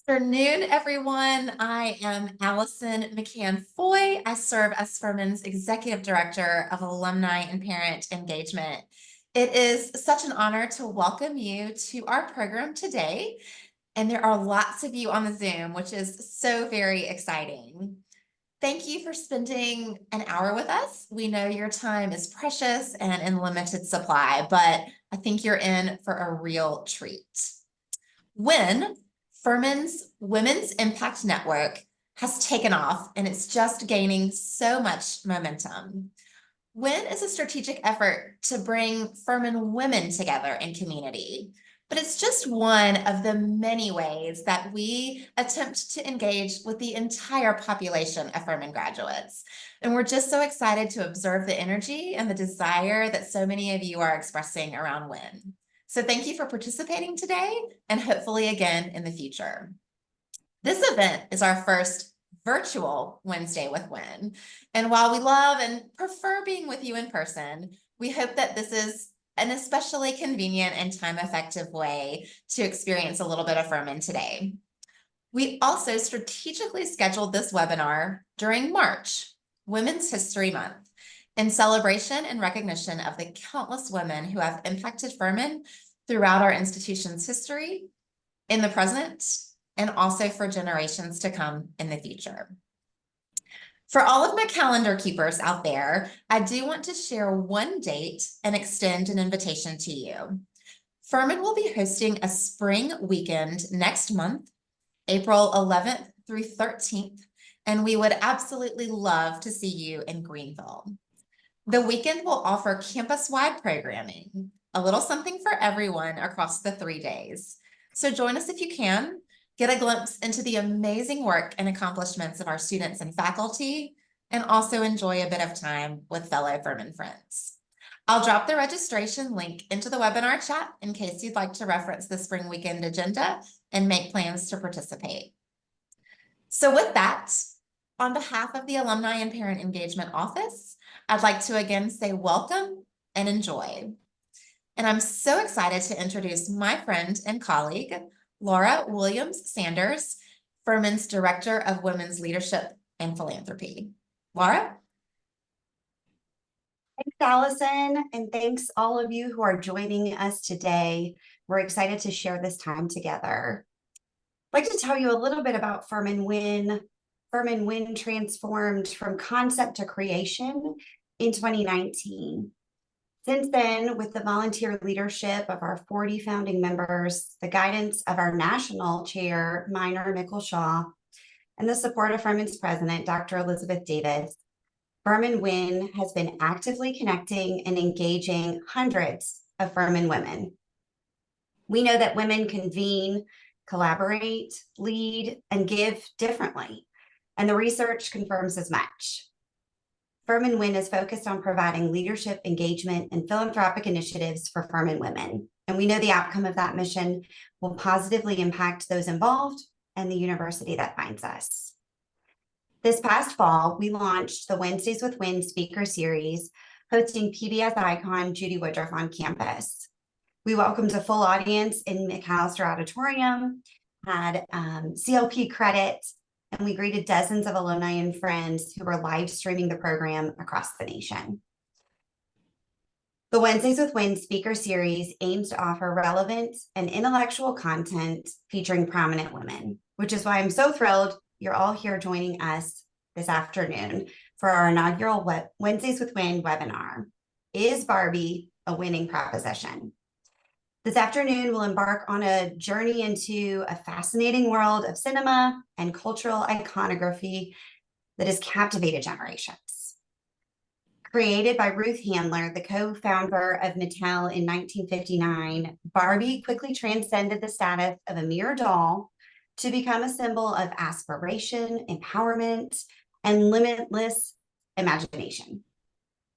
Afternoon, everyone. I am Allison McCann Foy. I serve as FurmanWIN's Executive Director of Alumni and Parent Engagement. It is such an honor to welcome you to our program today. And there are lots of you on the Zoom, which is so very exciting. Thank you for spending an hour with us. We know your time is precious and in limited supply, but I think you're in for a real treat. When FurmanWIN's Women's Impact Network has taken off and it's just gaining so much momentum. WIN is a strategic effort to bring Furman women together in community, but it's just one of the many ways that we attempt to engage with the entire population of Furman graduates. And we're just so excited to observe the energy and the desire that so many of you are expressing around WIN. So thank you for participating today and hopefully again in the future. This event is our first virtual Wednesday with WIN. And while we love and prefer being with you in person, we hope that this is an especially convenient and time-effective way to experience a little bit of Furman today. We also strategically scheduled this webinar during March, Women's History Month, in celebration and recognition of the countless women who have impacted Furman throughout our institution's history, in the present, and also for generations to come in the future. For all of my calendar keepers out there, I do want to share one date and extend an invitation to you. Furman will be hosting a spring weekend next month, April 11th through 13th, and we would absolutely love to see you in Greenville. The weekend will offer campus-wide programming, a little something for everyone across the 3 days. So join us if you can, get a glimpse into the amazing work and accomplishments of our students and faculty, and also enjoy a bit of time with fellow Furman friends. I'll drop the registration link into the webinar chat in case you'd like to reference the spring weekend agenda and make plans to participate. So with that, on behalf of the Alumni and Parent Engagement Office, I'd like to again say welcome and enjoy. And I'm so excited to introduce my friend and colleague, Laura Williams-Sanders, Furman's Director of Women's Leadership and Philanthropy. Laura? Thanks, Allison, and thanks all of you who are joining us today. We're excited to share this time together. I'd like to tell you a little bit about FurmanWIN. FurmanWIN transformed from concept to creation in 2019. Since then, with the volunteer leadership of our 40 founding members, the guidance of our national chair, Minor Mickle-Shaw, and the support of Furman's president, Dr. Elizabeth Davis, FurmanWIN has been actively connecting and engaging hundreds of Furman women. We know that women convene, collaborate, lead, and give differently, and the research confirms as much. FurmanWIN is focused on providing leadership, engagement, and philanthropic initiatives for Furman women. And we know the outcome of that mission will positively impact those involved and the university that finds us. This past fall, we launched the Wednesdays with WIN speaker series, hosting PBS icon Jodi Woodruff on campus. We welcomed a full audience in McAllister Auditorium, had CLP credit, and we greeted dozens of alumni and friends who were live streaming the program across the nation. The Wednesdays with WIN speaker series aims to offer relevant and intellectual content featuring prominent women, which is why I'm so thrilled you're all here joining us this afternoon for our inaugural Wednesdays with WIN webinar. Is Barbie a winning proposition? This afternoon, we'll embark on a journey into a fascinating world of cinema and cultural iconography that has captivated generations. Created by Ruth Handler, the co-founder of Mattel in 1959, Barbie quickly transcended the status of a mere doll to become a symbol of aspiration, empowerment, and limitless imagination.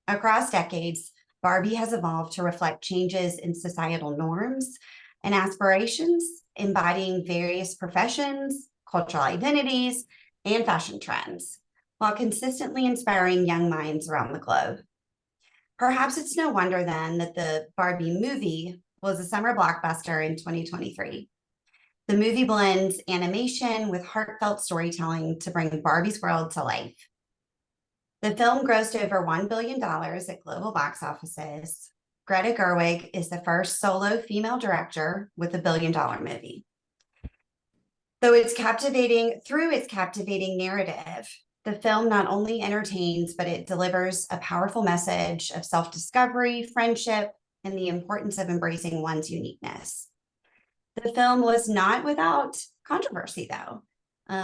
Across decades, Barbie has evolved to reflect changes in societal norms and aspirations, embodying various professions, cultural identities, and fashion trends, while consistently inspiring young minds around the globe. Perhaps it's no wonder then that the Barbie movie was a summer blockbuster in 2023. The movie blends animation with heartfelt storytelling to bring Barbie's world to life. The film grossed over $1 billion at global box offices. Greta Gerwig is the first solo female director with a billion-dollar movie. Through its captivating narrative, the film not only entertains, but it delivers a powerful message of self-discovery, friendship, and the importance of embracing one's uniqueness. The film was not without controversy, though,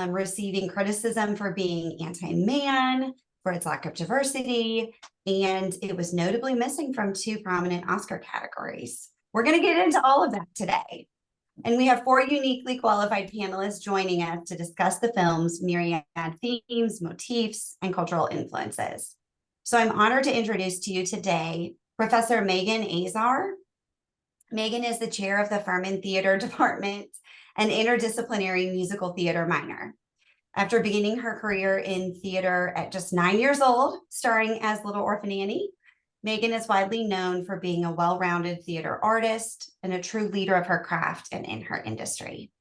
receiving criticism for being anti-man, for its lack of diversity, and it was notably missing from 2 prominent Oscar categories. We're going to get into all of that today. And we have 4 uniquely qualified panelists joining us to discuss the film's myriad themes, motifs, and cultural influences. So I'm honored to introduce to you today Professor Maegan Azar. Maegan is the chair of the FurmanWIN Theater Department and interdisciplinary musical theater minor. After beginning her career in theater at just 9 years old, starring as Little Orphan Annie, Maegan is widely known for being a well-rounded theater artist and a true leader of her craft and in her industry.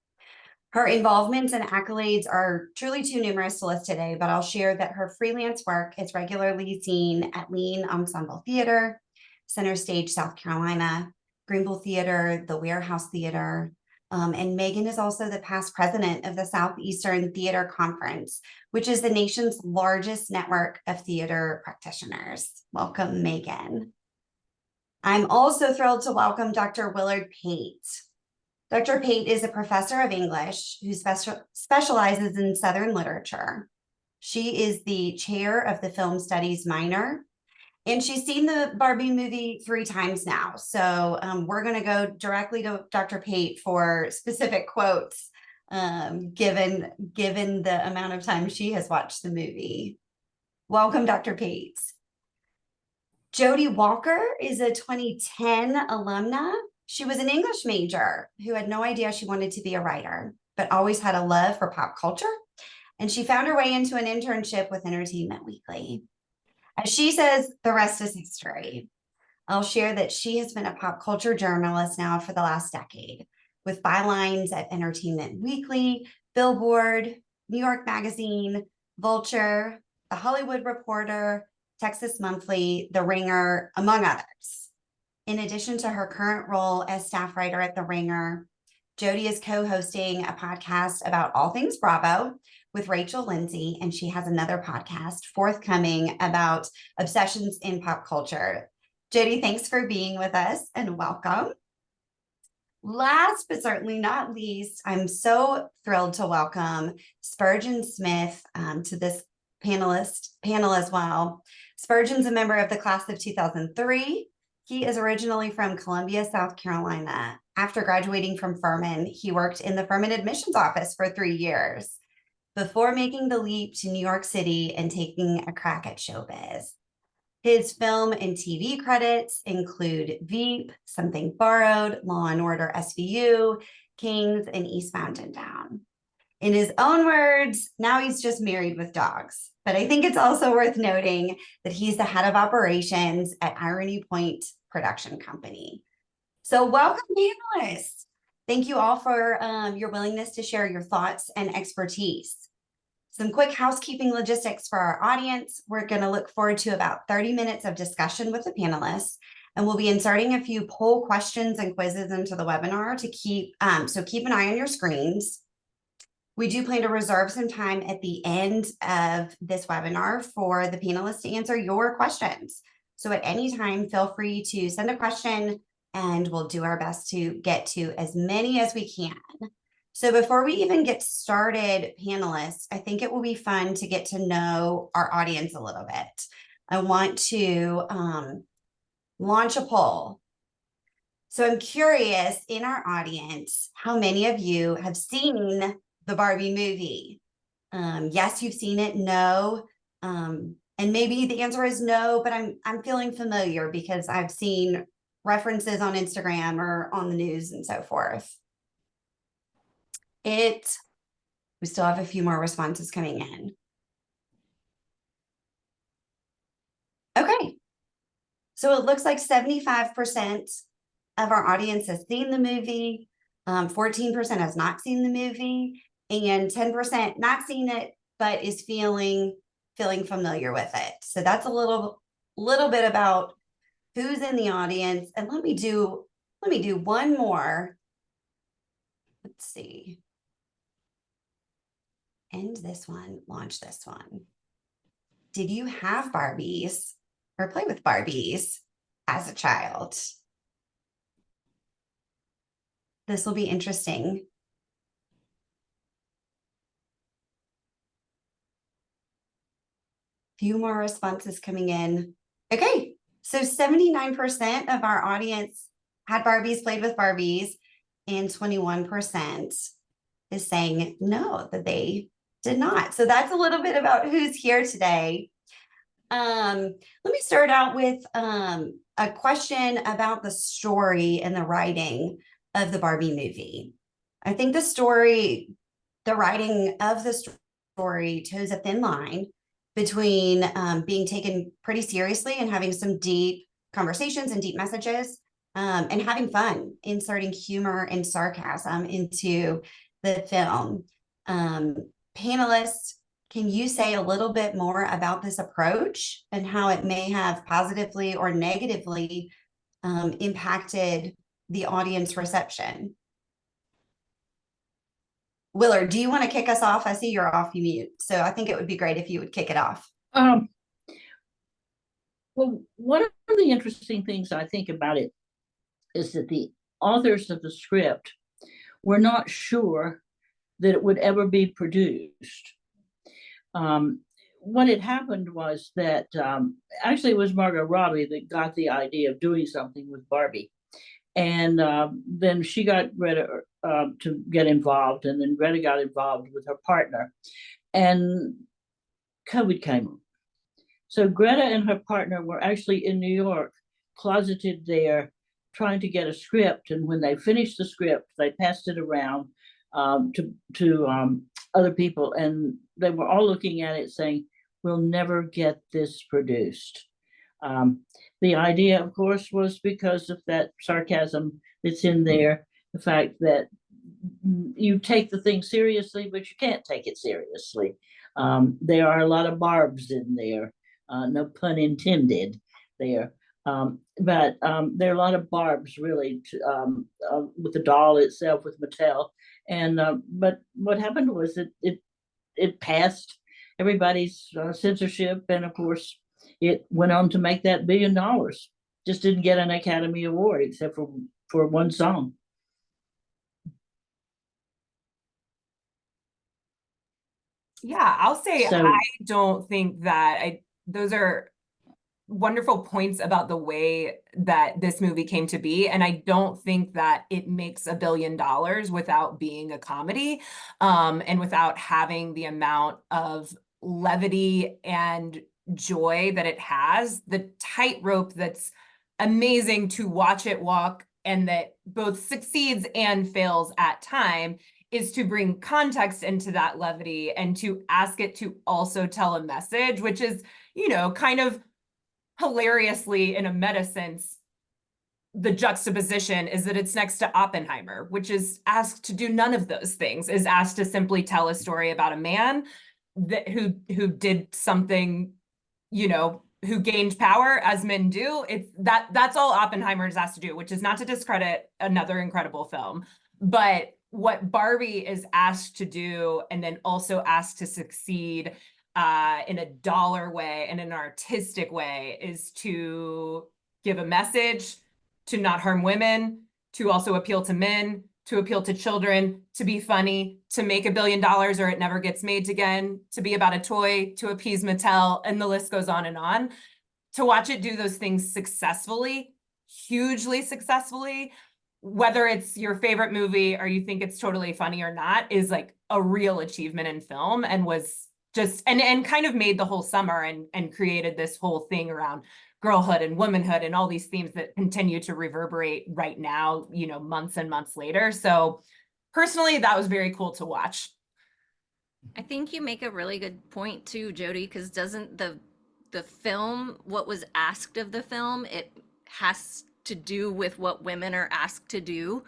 Her involvements and accolades are truly too numerous to list today, but I'll share that her freelance work is regularly seen at Lean Ensemble Theater, Center Stage, South Carolina, Greenville Theater, the Warehouse Theater, and Maegan is also the past president of the Southeastern Theater Conference, which is the nation's largest network of theater practitioners. Welcome, Maegan. I'm also thrilled to welcome Dr. Willard Pate. Dr. Pate is a professor of English who specializes in Southern literature. She is the chair of the Film Studies minor, and she's seen the Barbie movie 3 times now. So we're going to go directly to Dr. Pate for specific quotes, given the amount of time she has watched the movie. Welcome, Dr. Pate. Jodi Walker is a 2010 alumna. She was an English major who had no idea she wanted to be a writer, but always had a love for pop culture. And she found her way into an internship with Entertainment Weekly. As she says, the rest is history. I'll share that she has been a pop culture journalist now for the last decade, with bylines at Entertainment Weekly, Billboard, New York Magazine, Vulture, The Hollywood Reporter, Texas Monthly, The Ringer, among others. In addition to her current role as staff writer at The Ringer, Jodi is co-hosting a podcast about all things Bravo with Rachel Lindsay, and she has another podcast forthcoming about obsessions in pop culture. Jodi, thanks for being with us and welcome. Last but certainly not least, I'm so thrilled to welcome Spurgeon Smith to this panel as well. Spurgeon's a member of the class of 2003. He is originally from Columbia, South Carolina. After graduating from Furman, he worked in the Furman admissions office for 3 years before making the leap to New York City and taking a crack at showbiz. His film and TV credits include Veep, Something Borrowed, Law and Order SVU, Kings, and Eastbound and Down. In his own words, now he's just married with dogs. But I think it's also worth noting that he's the head of operations at Irony Point Production Company. So welcome, panelists. Thank you all for your willingness to share your thoughts and expertise. Some quick housekeeping logistics for our audience. We're going to look forward to about 30 minutes of discussion with the panelists, and we'll be inserting a few poll questions and quizzes into the webinar to keep an eye on your screens. We do plan to reserve some time at the end of this webinar for the panelists to answer your questions. So at any time, feel free to send a question and we'll do our best to get to as many as we can. So before we even get started, panelists, I think it will be fun to get to know our audience a little bit. I want to launch a poll. So I'm curious in our audience, how many of you have seen the Barbie movie? Yes, you've seen it. No. And maybe the answer is no, but I'm feeling familiar because I've seen references on Instagram or on the news and so forth. We still have a few more responses coming in. Okay. So it looks like 75% of our audience has seen the movie. 14% has not seen the movie, and 10% not seen it, but is feeling familiar with it. So that's a little bit about who's in the audience. And let me do one more. Let's see. End this one, launch this one. Did you have Barbies or play with Barbies as a child? This will be interesting. Few more responses coming in. Okay, so 79% of our audience had Barbies, played with Barbies, and 21% is saying no, that they did not. So that's a little bit about who's here today. Let me start out with a question about the story and the writing of the Barbie movie. I think the writing of the story toes a thin line between being taken pretty seriously and having some deep conversations and deep messages, and having fun, inserting humor and sarcasm into the film. Panelists, can you say a little bit more about this approach and how it may have positively or negatively impacted the audience reception? Willard, do you want to kick us off? I see you're off mute, so I think it would be great if you would kick it off. Well, one of the interesting things I think about it is that the authors of the script were not sure that it would ever be produced. What had happened was that actually it was Margot Robbie that got the idea of doing something with Barbie. And then she got Greta to get involved, and then Greta got involved with her partner. And COVID came on. So Greta and her partner were actually in New York, closeted there, trying to get a script. And when they finished the script, they passed it around to other people, and they were all looking at it saying, we'll never get this produced. The idea, of course, was because of that sarcasm that's in there, the fact that you take the thing seriously, but you can't take it seriously. There are a lot of barbs in there, no pun intended there. But there are a lot of barbs really with the doll itself, with Mattel. And but what happened was that it passed everybody's censorship, and of course it went on to make that $1 billion. Just didn't get an Academy Award except for one song. Yeah, I'll say So, I don't think that those are wonderful points about the way that this movie came to be. And I don't think that it makes $1 billion without being a comedy, and without having the amount of levity and joy that it has, the tightrope that's amazing to watch it walk, and that both succeeds and fails at time, is to bring context into that levity and to ask it to also tell a message, which is, kind of hilariously, in a meta sense, the juxtaposition is that it's next to Oppenheimer, which is asked to do none of those things, is asked to simply tell a story about a man who did something, who gained power, as men do. That's all Oppenheimer is asked to do, which is not to discredit another incredible film. But what Barbie is asked to do, and then also asked to succeed in a dollar way and an artistic way, is to give a message, to not harm women, to also appeal to men, to appeal to children, to be funny, to make $1 billion or it never gets made again, to be about a toy, to appease Mattel, and the list goes on and on. To watch it do those things successfully, hugely successfully, whether it's your favorite movie or you think it's totally funny or not, is like a real achievement in film, and was just, and kind of made the whole summer and created this whole thing around girlhood and womanhood and all these themes that continue to reverberate right now, months and months later. So personally, that was very cool to watch. I think you make a really good point too, Jodi, because doesn't the film, what was asked of the film, it has to do with what women are asked to do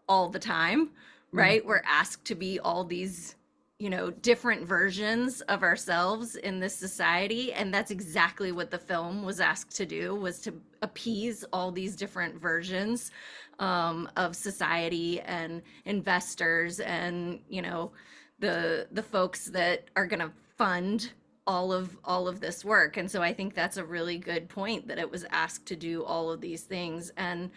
all the time, right? We're asked to be all these, you know, different versions of ourselves in this society. And that's exactly what the film was asked to do, was to appease all these different versions of society and investors and, you know, the folks that are going to fund all of this work. And so I think that's a really good point, that it was asked to do all of these things. And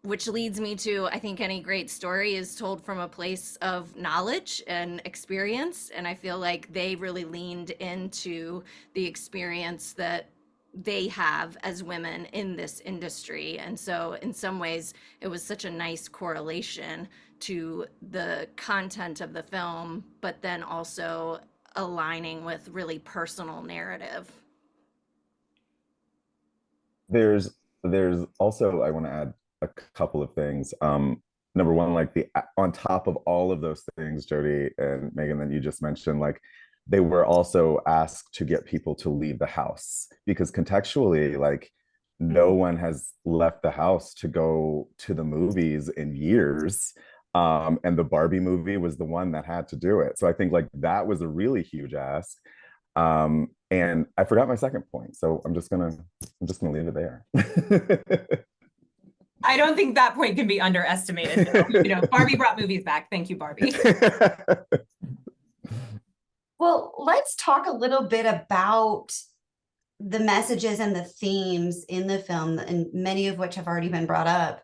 which leads me to, I think any great story is told from a place of knowledge and experience. And I feel like they really leaned into the experience that they have as women in this industry. And so in some ways, it was such a nice correlation to the content of the film, but then also aligning with really personal narrative. There's also, I want to add a couple of things. Number one, like on top of all of those things, Jodi and Maegan, that you just mentioned, like they were also asked to get people to leave the house, because contextually, like no one has left the house to go to the movies in years. And the Barbie movie was the one that had to do it. So I think like that was a really huge ask. And I forgot my second point, so I'm just gonna leave it there. I don't think that point can be underestimated. You know, Barbie brought movies back. Thank you, Barbie. Well, let's talk a little bit about the messages and the themes in the film, and many of which have already been brought up.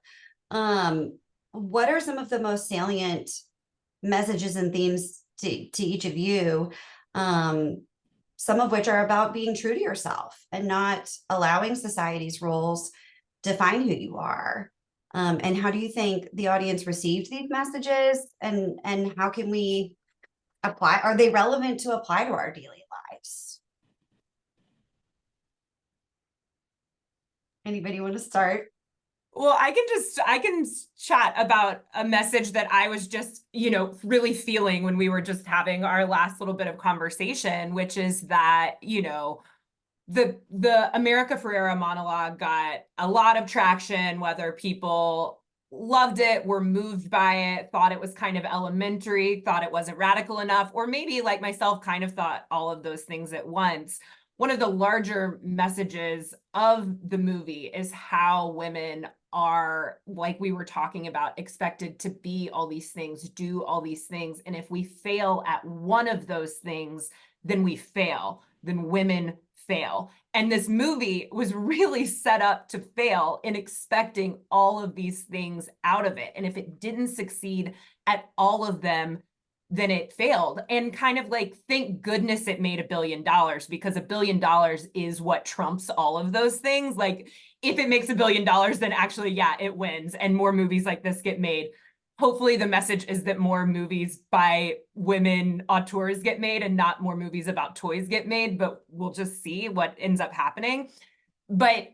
What are some of the most salient messages and themes to each of you? Some of which are about being true to yourself and not allowing society's roles define who you are. And how do you think the audience received these messages, and how can we apply? Are they relevant to apply to our daily lives? Anybody want to start? Well, I can chat about a message that I was just, you know, really feeling when we were just having our last little bit of conversation, which is that, you know, the America Ferrera monologue got a lot of traction, whether people loved it, were moved by it, thought it was kind of elementary, thought it wasn't radical enough, or maybe like myself kind of thought all of those things at once. One of the larger messages of the movie is how women are, like we were talking about, expected to be all these things, do all these things. And if we fail at one of those things, then we fail, then women fail. And this movie was really set up to fail in expecting all of these things out of it. And if it didn't succeed at all of them, then it failed. And kind of like, thank goodness it made $1 billion, because $1 billion is what trumps all of those things. Like if it makes $1 billion, then actually, yeah, it wins and more movies like this get made. Hopefully the message is that more movies by women auteurs get made and not more movies about toys get made, but we'll just see what ends up happening. But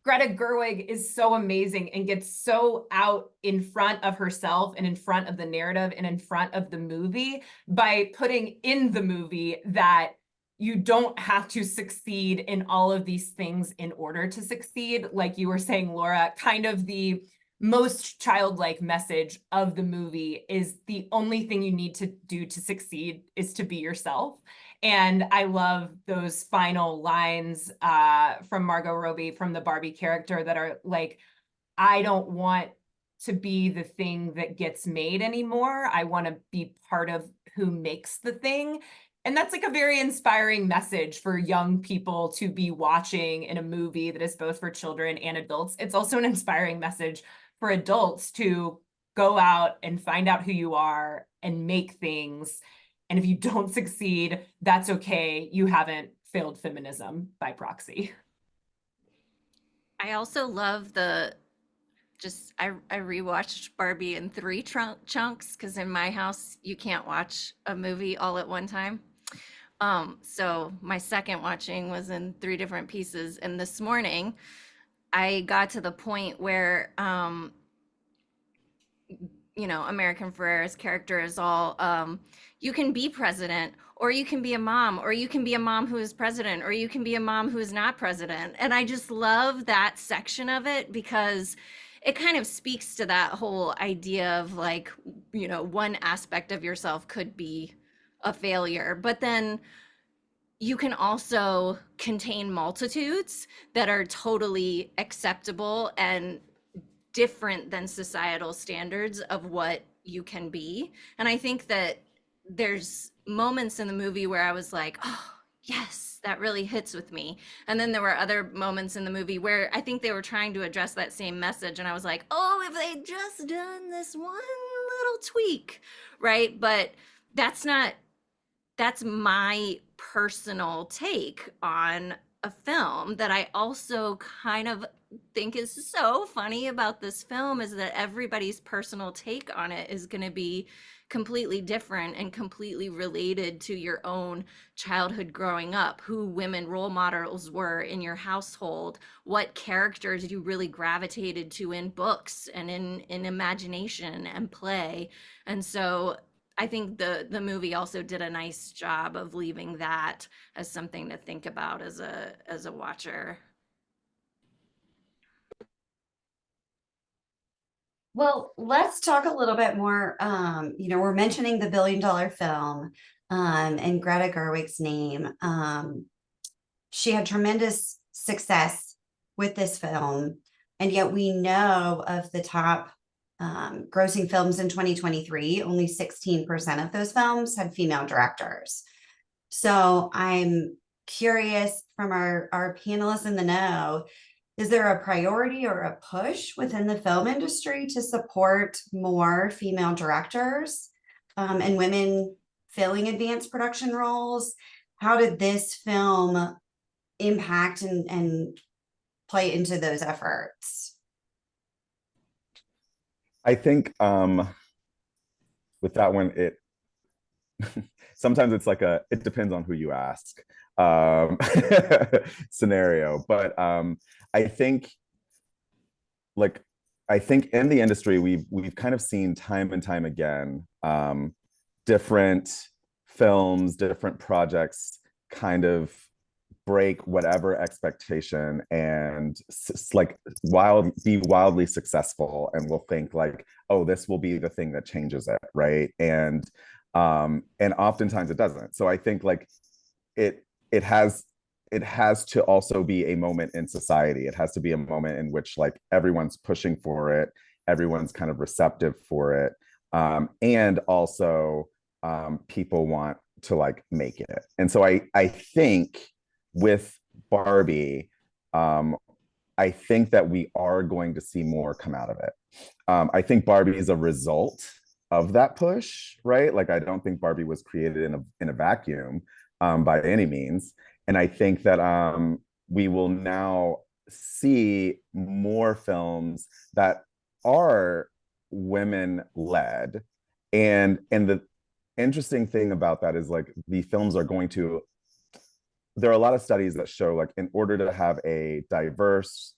Greta Gerwig is so amazing and gets so out in front of herself and in front of the narrative and in front of the movie by putting in the movie that you don't have to succeed in all of these things in order to succeed. Like you were saying, Laura, kind of the most childlike message of the movie is the only thing you need to do to succeed is to be yourself. And I love those final lines from Margot Robbie, from the Barbie character, that are like, I don't want to be the thing that gets made anymore. I want to be part of who makes the thing. And that's like a very inspiring message for young people to be watching in a movie that is both for children and adults. It's also an inspiring message for adults to go out and find out who you are and make things. And if you don't succeed, that's okay. You haven't failed feminism by proxy. I also love I rewatched Barbie in 3 chunks, because in my house, you can't watch a movie all at one time. So my second watching was in 3 different pieces. And this morning, I got to the point where, you know, American Ferrera's character is all, you can be president, or you can be a mom, or you can be a mom who is president, or you can be a mom who is not president. And I just love that section of it, because it kind of speaks to that whole idea of like, you know, one aspect of yourself could be a failure, but then you can also contain multitudes that are totally acceptable and different than societal standards of what you can be. And I think that there's moments in the movie where I was like, oh, yes, that really hits with me. And then there were other moments in the movie where I think they were trying to address that same message. And I was like, oh, if they just done this one little tweak, right? But that's not, that's my personal take on a film that I also kind of think is so funny about this film is that everybody's personal take on it is going to be completely different and completely related to your own childhood growing up, who women role models were in your household, what characters you really gravitated to in books and in imagination and play. And so I think the movie also did a nice job of leaving that as something to think about as a watcher. Well, let's talk a little bit more. We're mentioning the billion-dollar film, and Greta Gerwig's name. She had tremendous success with this film, and yet we know of the top grossing films in 2023, only 16% of those films had female directors. So I'm curious from our panelists in the know, is there a priority or a push within the film industry to support more female directors and women filling advanced production roles? How did this film impact and play into those efforts? I think with that one, it sometimes it's like it depends on who you ask scenario. But I think in the industry we've kind of seen time and time again different films, different projects kind of break whatever expectation and be wildly successful, and we'll think like, oh, this will be the thing that changes it, right? And oftentimes it doesn't. So I think like it has to also be a moment in society. It has to be a moment in which like everyone's pushing for it, everyone's kind of receptive for it, and also people want to like make it. And so I think with Barbie, I think that we are going to see more come out of it. I think Barbie is a result of that push, right? Like, I don't think Barbie was created in a vacuum by any means. And I think that we will now see more films that are women-led. And the interesting thing about that is like the films are going to, there are a lot of studies that show like in order to have a diverse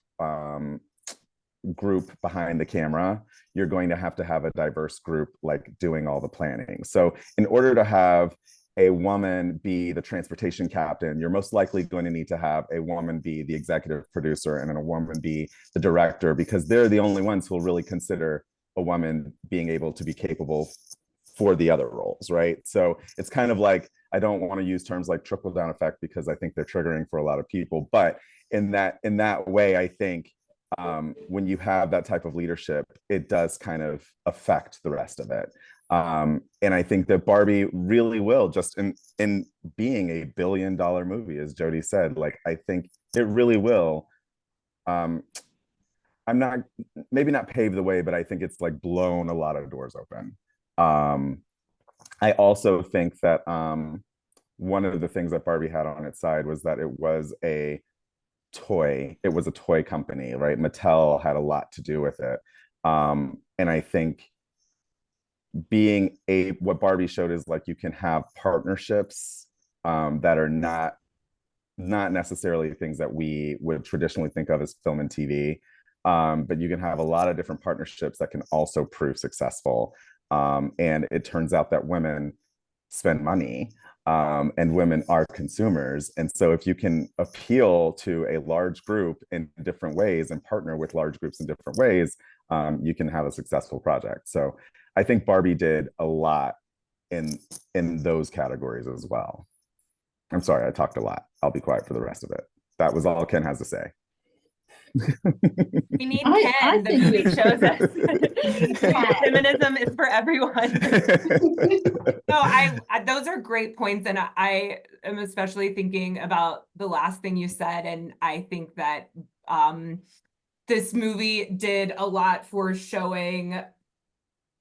group behind the camera, you're going to have a diverse group like doing all the planning. So in order to have a woman be the transportation captain, you're most likely going to need to have a woman be the executive producer and then a woman be the director, because they're the only ones who will really consider a woman being able to be capable for the other roles, right? So it's kind of like, I don't want to use terms like trickle down effect because I think they're triggering for a lot of people, but in that way, I think when you have that type of leadership, it does kind of affect the rest of it. And I think that Barbie really will, just in being a $1 billion movie, as Jodi said, like, I think it really will. Maybe not pave the way, but I think it's like blown a lot of doors open. I also think that one of the things that Barbie had on its side was that it was a toy company, right? Mattel had a lot to do with it. And I think what Barbie showed is like you can have partnerships that are not necessarily things that we would traditionally think of as film and TV, but you can have a lot of different partnerships that can also prove successful. And it turns out that women spend money, and women are consumers. And so if you can appeal to a large group in different ways and partner with large groups in different ways, you can have a successful project. So I think Barbie did a lot in those categories as well. I'm sorry, I talked a lot. I'll be quiet for the rest of it. That was all Ken has to say. We need I Ken. The think movie that- shows us feminism is for everyone. No, those are great points, and I am especially thinking about the last thing you said, and I think that this movie did a lot for showing,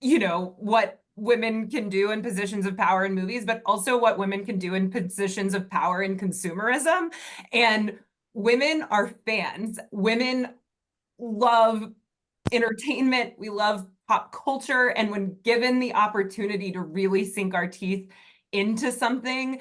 you know, what women can do in positions of power in movies, but also what women can do in positions of power in consumerism. And women are fans. Women love entertainment. We love pop culture. And when given the opportunity to really sink our teeth into something,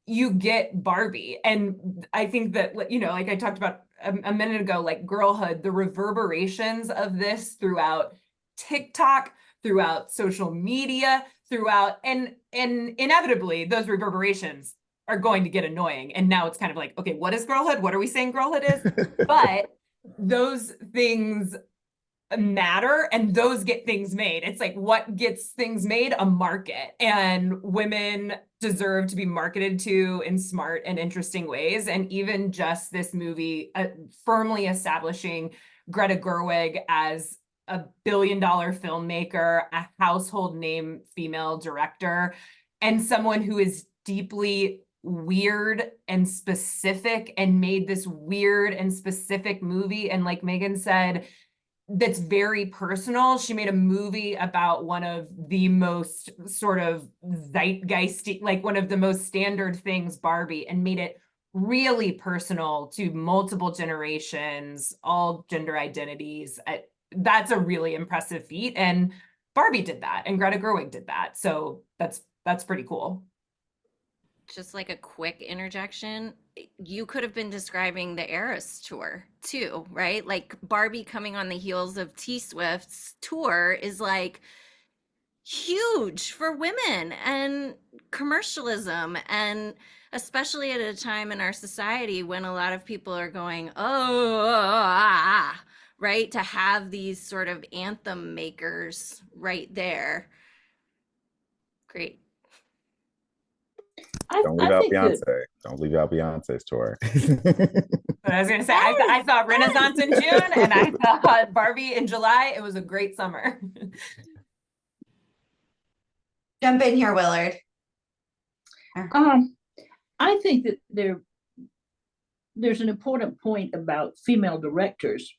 you get Barbie. And I think that, you know, like I talked about a minute ago, like girlhood, the reverberations of this throughout TikTok, throughout social media, throughout, and inevitably those reverberations are going to get annoying. And now it's kind of like, okay, what is girlhood? What are we saying girlhood is? But those things matter, and those get things made. It's like, what gets things made? A market. And women deserve to be marketed to in smart and interesting ways. And even just this movie firmly establishing Greta Gerwig as a billion-dollar filmmaker, a household name female director, and someone who is deeply weird and specific and made this weird and specific movie. And like Maegan said, that's very personal. She made a movie about one of the most sort of zeitgeisty, like one of the most standard things, Barbie, and made it really personal to multiple generations, all gender identities. That's a really impressive feat. And Barbie did that, and Greta Gerwig did that. So that's pretty cool. Just like a quick interjection, you could have been describing the Eras tour too, right? Like Barbie coming on the heels of T Swift's tour is like huge for women and commercialism, and especially at a time in our society when a lot of people are going, right? To have these sort of anthem makers right there. Great. Don't leave out think Beyonce. that Don't leave out Beyonce's tour. But I was going to say, I saw Renaissance in June, and I saw Barbie in July. It was a great summer. Jump in here, Willard. I think that there's an important point about female directors,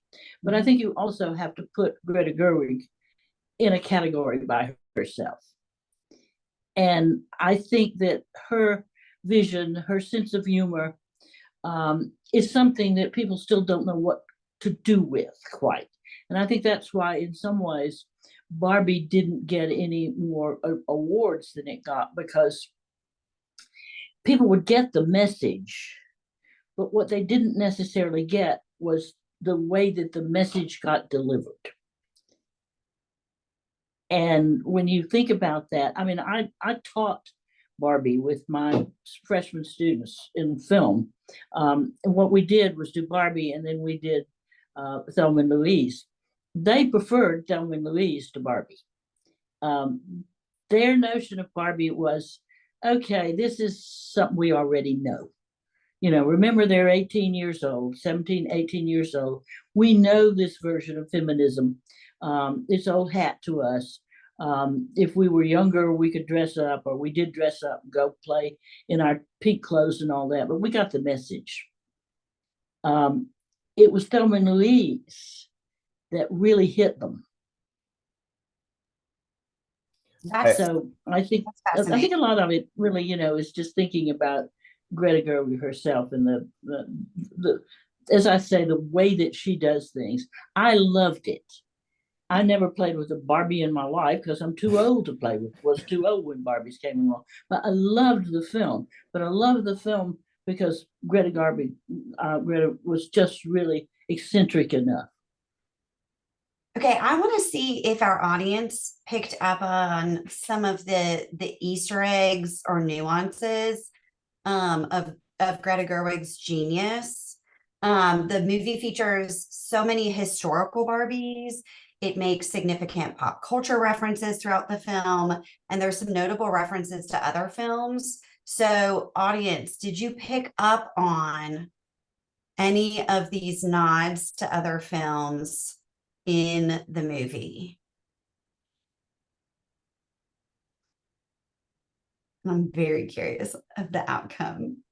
but I think you also have to put Greta Gerwig in a category by herself. And I think that her vision, her sense of humor, is something that people still don't know what to do with quite. And I think that's why, in some ways, Barbie didn't get any more awards than it got, because people would get the message, but what they didn't necessarily get was the way that the message got delivered. And when you think about that, I mean, I taught Barbie with my freshman students in film. And what we did was do Barbie, and then we did Thelma and Louise. They preferred Thelma and Louise to Barbie. Their notion of Barbie was, okay, this is something we already know. You know, remember, they're 18 years old, 17, 18 years old. We know this version of feminism. It's old hat to us. If we were younger, we could dress up, or we did dress up and go play in our pink clothes and all that, but we got the message. It was Thelma and Louise that really hit them. So I think a lot of it really, you know, is just thinking about Greta Gerwig herself and the as I say, the way that she does things. I loved it. I never played with a Barbie in my life because I'm too old to play with. Was too old when Barbies came along. But I loved the film. But I loved the film because Greta Gerwig was just really eccentric enough. Okay, I want to see if our audience picked up on some of the Easter eggs or nuances of Greta Gerwig's genius. The movie features so many historical Barbies. It makes significant pop culture references throughout the film, and there's some notable references to other films. So, audience, did you pick up on any of these nods to other films in the movie? I'm very curious of the outcome.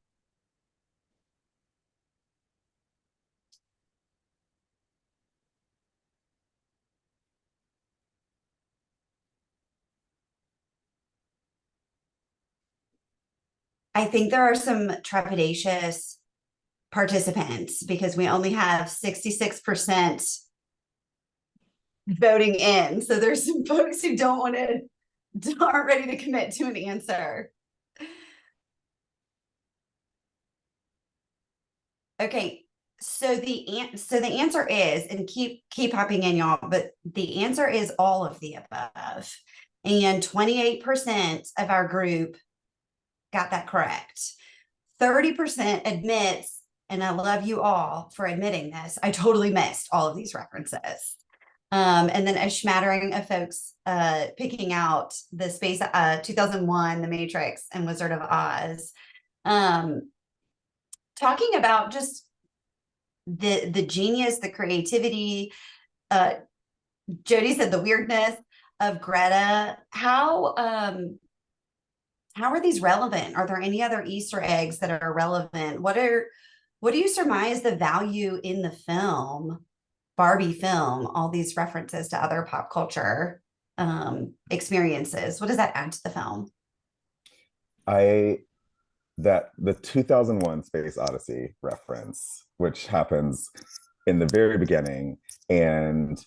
I think there are some trepidatious participants because we only have 66% voting in. So there's some folks who aren't ready to commit to an answer. Okay, so the answer is, and keep hopping in, y'all, but the answer is all of the above. And 28% of our group got that correct. 30% admits, and I love you all for admitting this, I totally missed all of these references. And then a smattering of folks picking out the space 2001, The Matrix, and Wizard of Oz. Talking about just the genius, the creativity. Jodi said the weirdness of Greta. How are these relevant? Are there any other Easter eggs that are relevant? What do you surmise the value in the film, Barbie film, all these references to other pop culture experiences? What does that add to the film? That the 2001 Space Odyssey reference, which happens in the very beginning and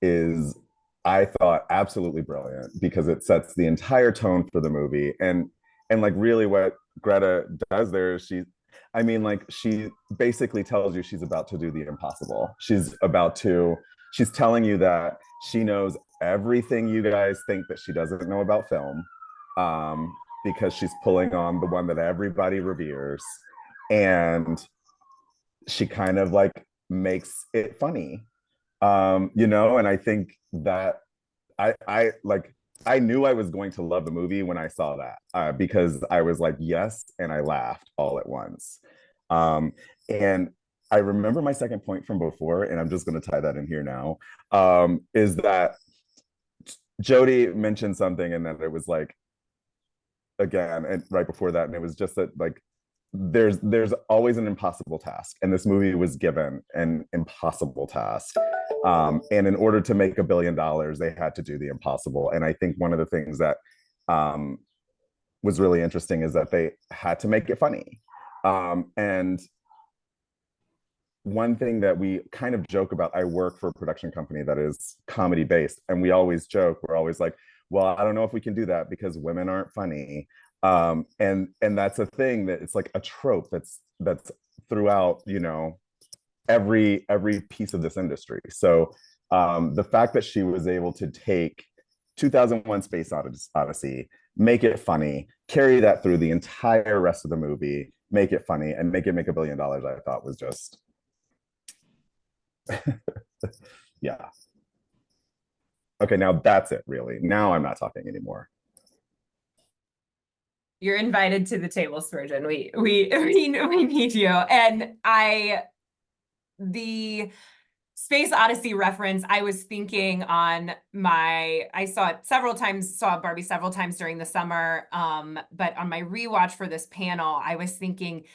is, I thought, absolutely brilliant because it sets the entire tone for the movie. And like really what Greta does there is she basically tells you she's about to do the impossible. She's telling you that she knows everything you guys think that she doesn't know about film. Because she's pulling on the one that everybody reveres, and she kind of like makes it funny, and I think that I knew I was going to love the movie when I saw that, because I was like, yes, and I laughed all at once. And I remember my second point from before, and I'm just going to tie that in here now, is that Jodi mentioned something, and then it was like, again, and right before that, and it was just that like there's always an impossible task, and this movie was given an impossible task, and in order to make $1 billion they had to do the impossible. And I think one of the things that was really interesting is that they had to make it funny, and one thing that we kind of joke about, I work for a production company that is comedy based, and we always joke, we're always like, well, I don't know if we can do that because women aren't funny. And that's a thing that it's like a trope that's throughout, every piece of this industry. So the fact that she was able to take 2001 Space Odyssey, make it funny, carry that through the entire rest of the movie, make it funny, and make $1 billion, I thought was just, yeah. Okay, now that's it, really. Now I'm not talking anymore. You're invited to the table, Spurgeon. We need you. And the Space Odyssey reference, I was thinking I saw Barbie several times during the summer. But on my rewatch for this panel, I was thinking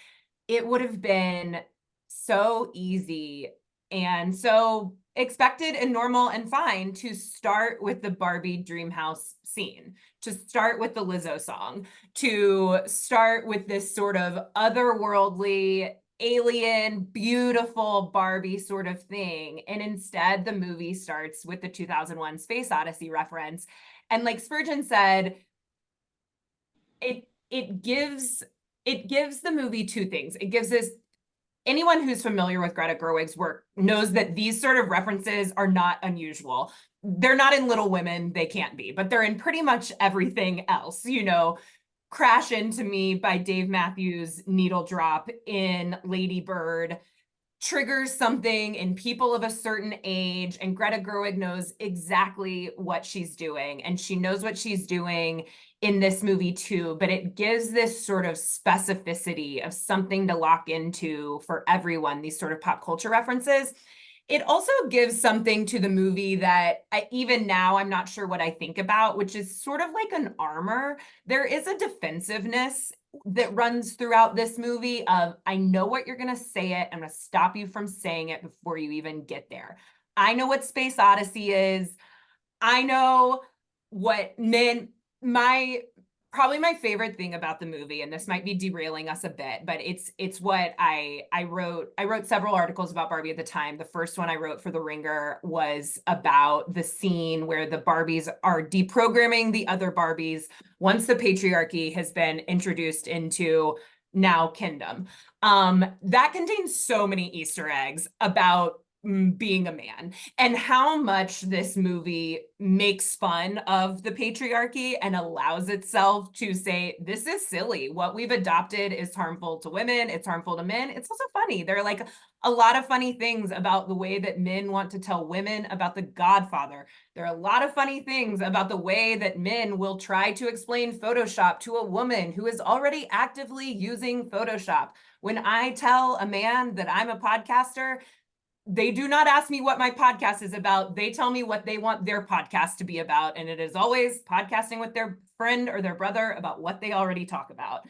it would have been so easy and so expected and normal and fine to start with the Barbie dream house scene, to start with the Lizzo song, to start with this sort of otherworldly, alien, beautiful Barbie sort of thing. And instead the movie starts with the 2001 Space Odyssey reference. And like Spurgeon said, it gives the movie two things. It gives us anyone who's familiar with Greta Gerwig's work knows that these sort of references are not unusual. They're not in Little Women, they can't be, but they're in pretty much everything else. You know, Crash Into Me by Dave Matthews Needle Drop in Lady Bird triggers something in people of a certain age, and Greta Gerwig knows exactly what she's doing, and she knows what she's doing in this movie too, but it gives this sort of specificity of something to lock into for everyone, these sort of pop culture references. It also gives something to the movie that even now I'm not sure what I think about, which is sort of like an armor. There is a defensiveness that runs throughout this movie of, I know what you're going to say it. I'm going to stop you from saying it before you even get there. I know what Space Odyssey is. I know what probably my favorite thing about the movie, and this might be derailing us a bit, but it's what I wrote several articles about Barbie at the time. The first one I wrote for The Ringer was about the scene where the Barbies are deprogramming the other Barbies once the patriarchy has been introduced into now Kingdom. That contains so many Easter eggs about being a man, and how much this movie makes fun of the patriarchy and allows itself to say, this is silly. What we've adopted is harmful to women. It's harmful to men. It's also funny. There are like a lot of funny things about the way that men want to tell women about the Godfather. There are a lot of funny things about the way that men will try to explain Photoshop to a woman who is already actively using Photoshop. When I tell a man that I'm a podcaster, they do not ask me what my podcast is about. They tell me what they want their podcast to be about. And it is always podcasting with their friend or their brother about what they already talk about.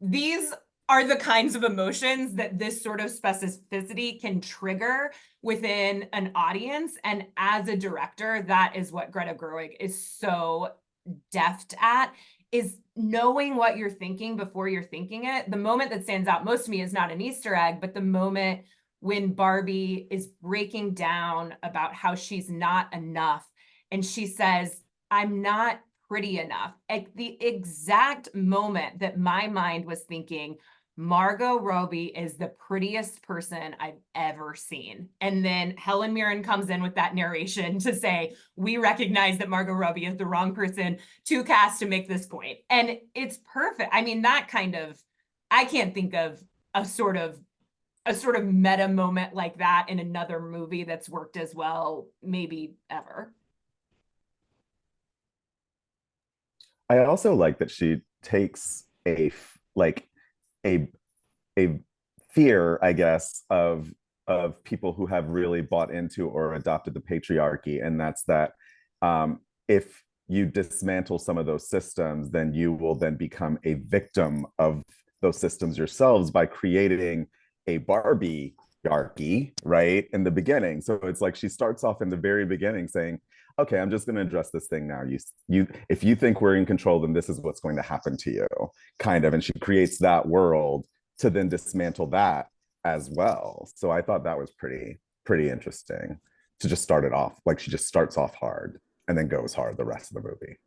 These are the kinds of emotions that this sort of specificity can trigger within an audience. And as a director, that is what Greta Gerwig is so deft at, is knowing what you're thinking before you're thinking it. The moment that stands out most to me is not an Easter egg, but the moment when Barbie is breaking down about how she's not enough. And she says, I'm not pretty enough. At the exact moment that my mind was thinking, Margot Robbie is the prettiest person I've ever seen. And then Helen Mirren comes in with that narration to say, we recognize that Margot Robbie is the wrong person to cast to make this point. And it's perfect. I mean, that kind of, I can't think of a sort of meta moment like that in another movie that's worked as well, maybe ever. I also like that she takes a fear, I guess, of people who have really bought into or adopted the patriarchy, and that's that if you dismantle some of those systems, then you will then become a victim of those systems yourselves by creating a Barbie-archy, right, in the beginning. So it's like she starts off in the very beginning saying, okay, I'm just going to address this thing now. You, if you think we're in control, then this is what's going to happen to you, kind of. And she creates that world to then dismantle that as well. So I thought that was pretty interesting to just start it off. Like she just starts off hard and then goes hard the rest of the movie.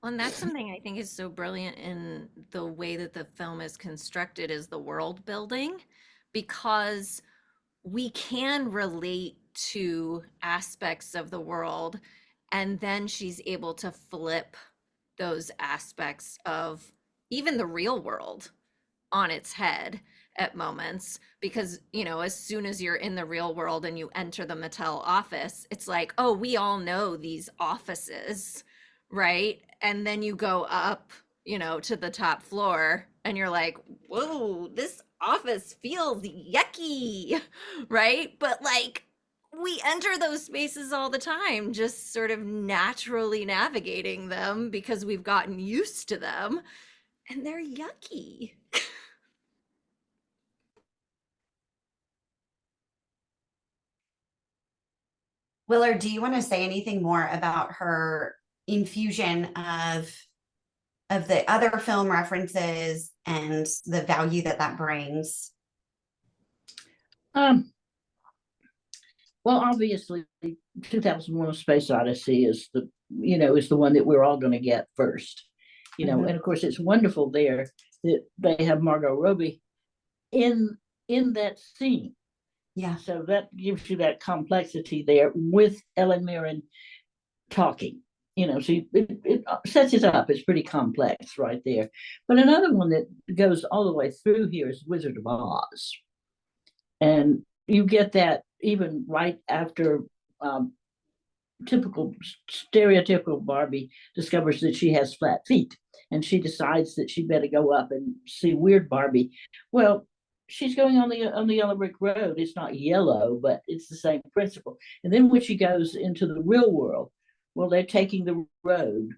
Well, and that's something I think is so brilliant in the way that the film is constructed, is the world building, because we can relate to aspects of the world, and then she's able to flip those aspects of even the real world on its head at moments, because, you know, as soon as you're in the real world and you enter the Mattel office, it's like, oh, we all know these offices, right? And then you go up, you know, to the top floor and you're like, whoa, this office feels yucky, right? But like, we enter those spaces all the time, just sort of naturally navigating them because we've gotten used to them, and they're yucky. Willard, do you want to say anything more about her infusion of the other film references and the value that that brings? Well, obviously, 2001: A Space Odyssey is the one that we're all going to get first, and of course it's wonderful there that they have Margot Robbie in in that scene. Yeah. So that gives you that complexity there with Ellen Mirren talking. So it sets it up. It's pretty complex right there. But another one that goes all the way through here is Wizard of Oz. And you get that even right after stereotypical Barbie discovers that she has flat feet, and she decides that she better go up and see weird Barbie. Well, she's going on the yellow brick road. It's not yellow, but it's the same principle. And then when she goes into the real world, well, they're taking the road,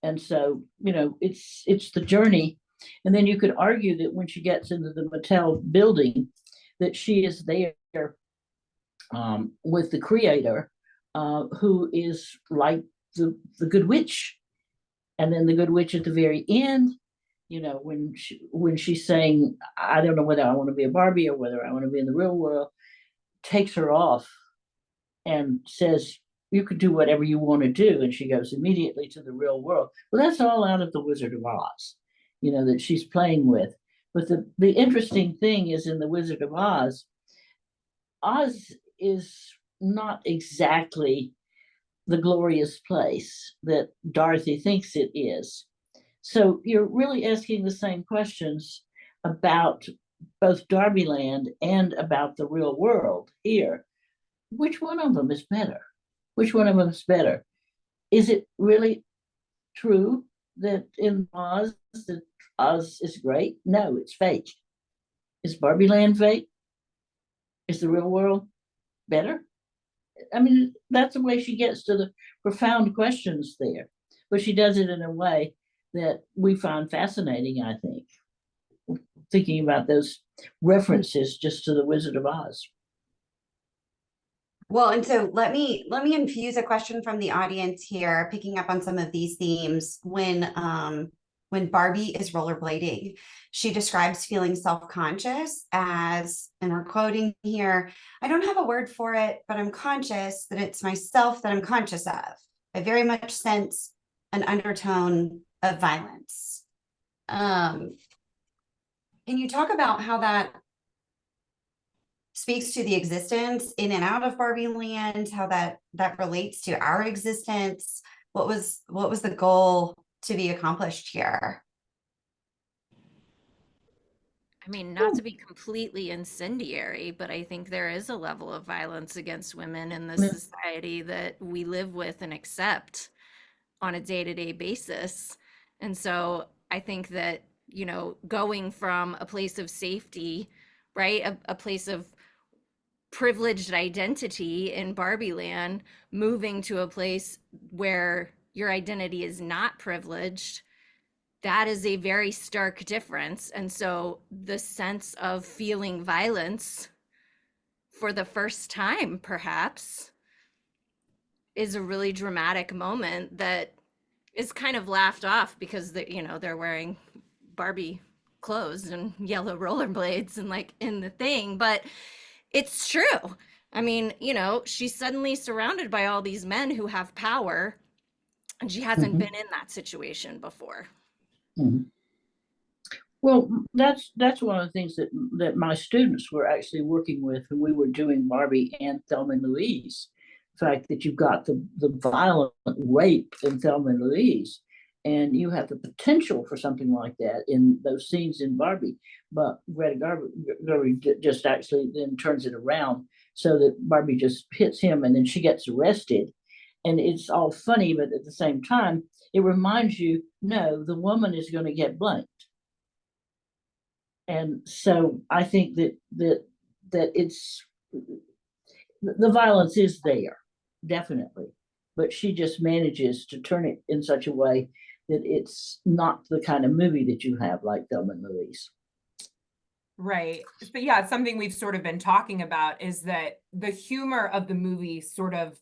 and so it's the journey. And then you could argue that when she gets into the Mattel building, that she is there with the creator, who is like the good witch. And then the good witch at the very end, when she's saying, I don't know whether I want to be a Barbie or whether I want to be in the real world, takes her off and says, you could do whatever you want to do. And she goes immediately to the real world. Well, that's all out of the Wizard of Oz, that she's playing with. But the interesting thing is, in the Wizard of Oz, Oz is not exactly the glorious place that Dorothy thinks it is. So you're really asking the same questions about both Darbyland and about the real world here. Which one of them is better? Which one of them is better? Is it really true that in Oz, that Oz is great? No, it's fake. Is Barbieland fake? Is the real world better? I mean, that's the way she gets to the profound questions there, but she does it in a way that we find fascinating, I think, thinking about those references just to the Wizard of Oz. Well, and so let me infuse a question from the audience here, picking up on some of these themes. When Barbie is rollerblading, she describes feeling self-conscious as, and we're quoting here, I don't have a word for it, but I'm conscious that it's myself that I'm conscious of. I very much sense an undertone of violence. Can you talk about how that speaks to the existence in and out of Barbie land, how that relates to our existence? What was the goal to be accomplished here? I mean, not to be completely incendiary, but I think there is a level of violence against women in this society that we live with and accept on a day-to-day basis. And so I think that, going from a place of safety, right, a place of privileged identity in Barbie land, moving to a place where your identity is not privileged, that is a very stark difference. And so the sense of feeling violence for the first time, perhaps, is a really dramatic moment that is kind of laughed off because they're wearing Barbie clothes and yellow rollerblades and like in the thing, but it's true. I mean, she's suddenly surrounded by all these men who have power, and she hasn't been in that situation before. Well, that's one of the things that my students were actually working with when we were doing Barbie and Thelma and Louise. The fact that you've got the violent rape in Thelma and Louise, and you have the potential for something like that in those scenes in Barbie. But Greta Gerwig just actually then turns it around so that Barbie just hits him and then she gets arrested. And it's all funny, but at the same time, it reminds you, no, the woman is going to get blamed. And so I think that it's, the violence is there, definitely, but she just manages to turn it in such a way that it's not the kind of movie that you have like Thelma and Louise. Right. But yeah, something we've sort of been talking about is that the humor of the movie sort of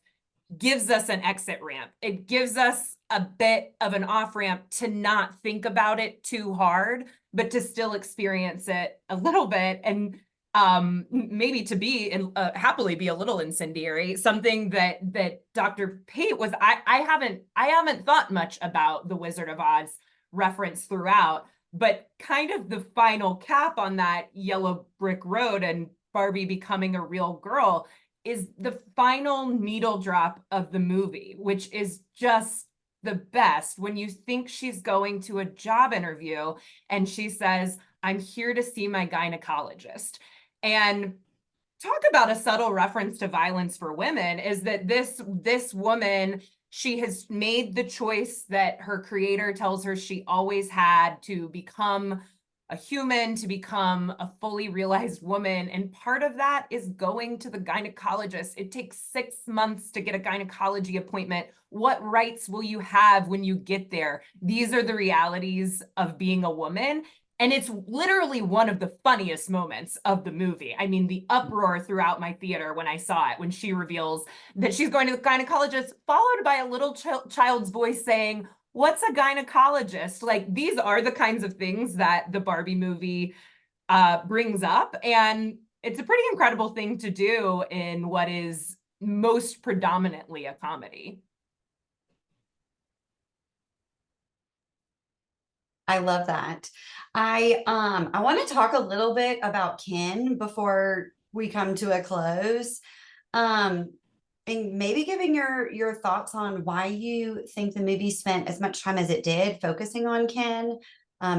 gives us an exit ramp. It gives us a bit of an off ramp to not think about it too hard, but to still experience it a little bit, and maybe to be happily be a little incendiary. Something that Dr. Pate was, I haven't thought much about the Wizard of Oz reference throughout, But kind of the final cap on that yellow brick road and Barbie becoming a real girl is the final needle drop of the movie, which is just the best. When you think she's going to a job interview and she says, "I'm here to see my gynecologist." And talk about a subtle reference to violence for women is that this woman, she has made the choice that her creator tells her she always had to become a human, to become a fully realized woman. And part of that is going to the gynecologist. It takes 6 months to get a gynecology appointment. What rights will you have when you get there? These are the realities of being a woman. And it's literally one of the funniest moments of the movie. I mean, the uproar throughout my theater when I saw it, when she reveals that she's going to the gynecologist, followed by a little child's voice saying, "What's a gynecologist?" Like, these are the kinds of things that the Barbie movie brings up. And it's a pretty incredible thing to do in what is most predominantly a comedy. I love that. I want to talk a little bit about Ken before we come to a close. And maybe giving your thoughts on why you think the movie spent as much time as it did focusing on Ken,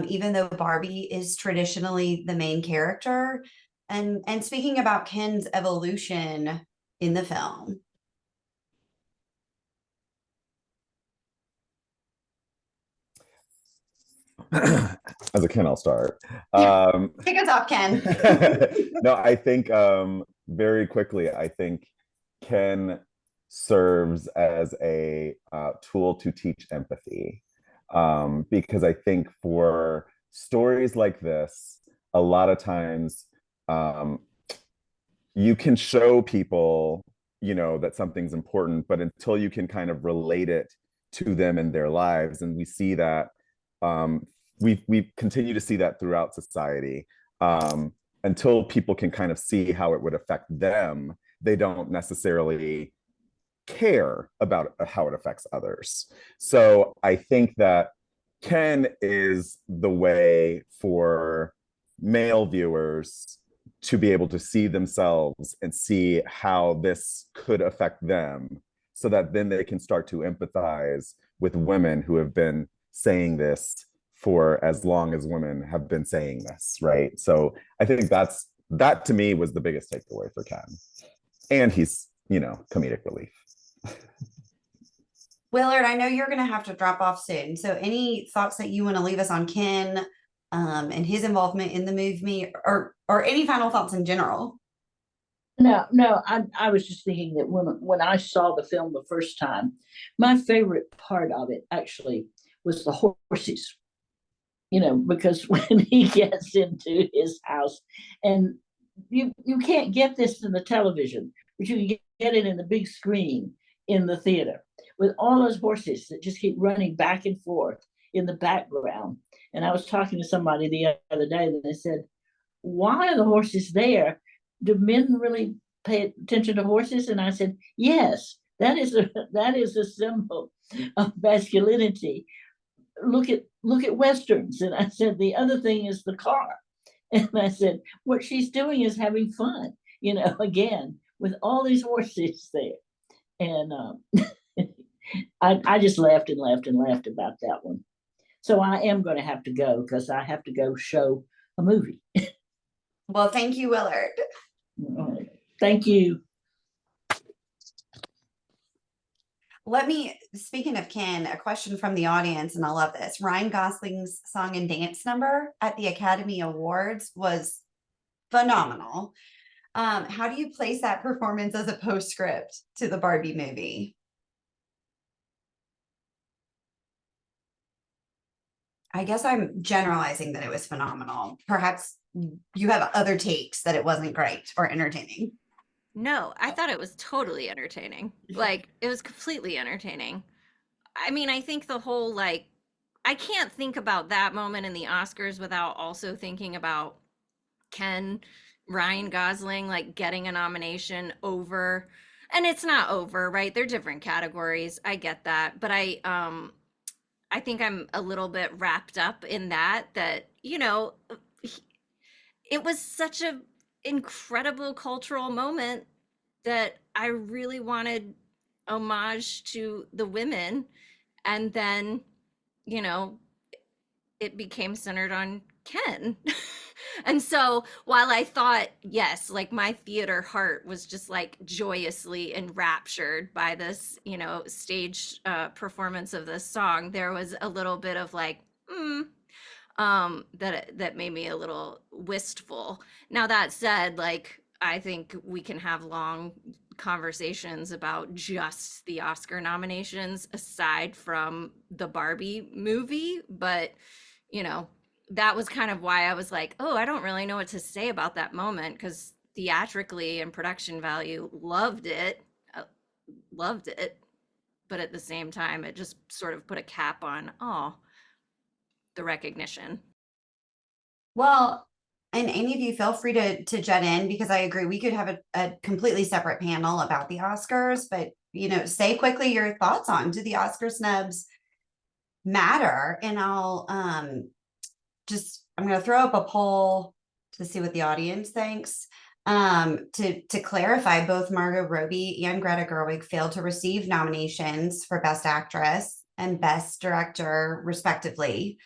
even though Barbie is traditionally the main character, and speaking about Ken's evolution in the film. As a Ken, I'll start. Kick us off, Ken. No, I think very quickly, I think Ken serves as a tool to teach empathy. Because I think for stories like this, a lot of times you can show people, you know, that something's important, but until you can kind of relate it to them in their lives, and we see that we continue to see that throughout society. Until people can kind of see how it would affect them, they don't necessarily care about how it affects others. So I think that Ken is the way for male viewers to be able to see themselves and see how this could affect them, so that then they can start to empathize with women who have been saying this for as long as women have been saying this, right? So I think that to me was the biggest takeaway for Ken. And he's, you know, comedic relief. Willard, I know you're going to have to drop off soon. So any thoughts that you want to leave us on Ken and his involvement in the movie, or any final thoughts in general? No, I was just thinking that when I saw the film the first time, my favorite part of it actually was the horses. You know, because when he gets into his house, and you can't get this in the television, but you can get it in the big screen in the theater, with all those horses that just keep running back and forth in the background. And I was talking to somebody the other day, and they said, "Why are the horses there? Do men really pay attention to horses?" And I said, "Yes, that is a symbol of masculinity. Look at Westerns." And I said, "The other thing is the car." And I said, "What she's doing is having fun, you know, again, with all these horses there." And I just laughed and laughed and laughed about that one. So I am going to have to go, because I have to go show a movie. Well, thank you, Willard. Thank you. Speaking of Ken, a question from the audience, and I love this. Ryan Gosling's song and dance number at the Academy Awards was phenomenal. How do you place that performance as a postscript to the Barbie movie? I guess I'm generalizing that it was phenomenal. Perhaps you have other takes that it wasn't great or entertaining. No, I thought it was totally entertaining. Like, it was completely entertaining. I mean, I think the whole, like, I can't think about that moment in the Oscars without also thinking about Ryan Gosling, like, getting a nomination over, and it's not over, right? They're different categories. I get that. But I I think I'm a little bit wrapped up in that, you know, it was such a incredible cultural moment that I really wanted homage to the women. And then, you know, it became centered on Ken. And so while I thought, yes, like my theater heart was just like joyously enraptured by this, you know, stage performance of this song, there was a little bit of like, that made me a little wistful. Now that said, like I think we can have long conversations about just the Oscar nominations aside from the Barbie movie, but you know, that was kind of why I was like, oh, I don't really know what to say about that moment, because theatrically and production value, loved it, loved it. But at the same time, it just sort of put a cap on, oh, the recognition. Well, and any of you feel free to jut in, because I agree we could have a completely separate panel about the Oscars, but you know, say quickly your thoughts on, do the Oscar snubs matter? And I'll I'm going to throw up a poll to see what the audience thinks. To clarify, both Margot Robbie and Greta Gerwig failed to receive nominations for Best Actress and Best Director, respectively.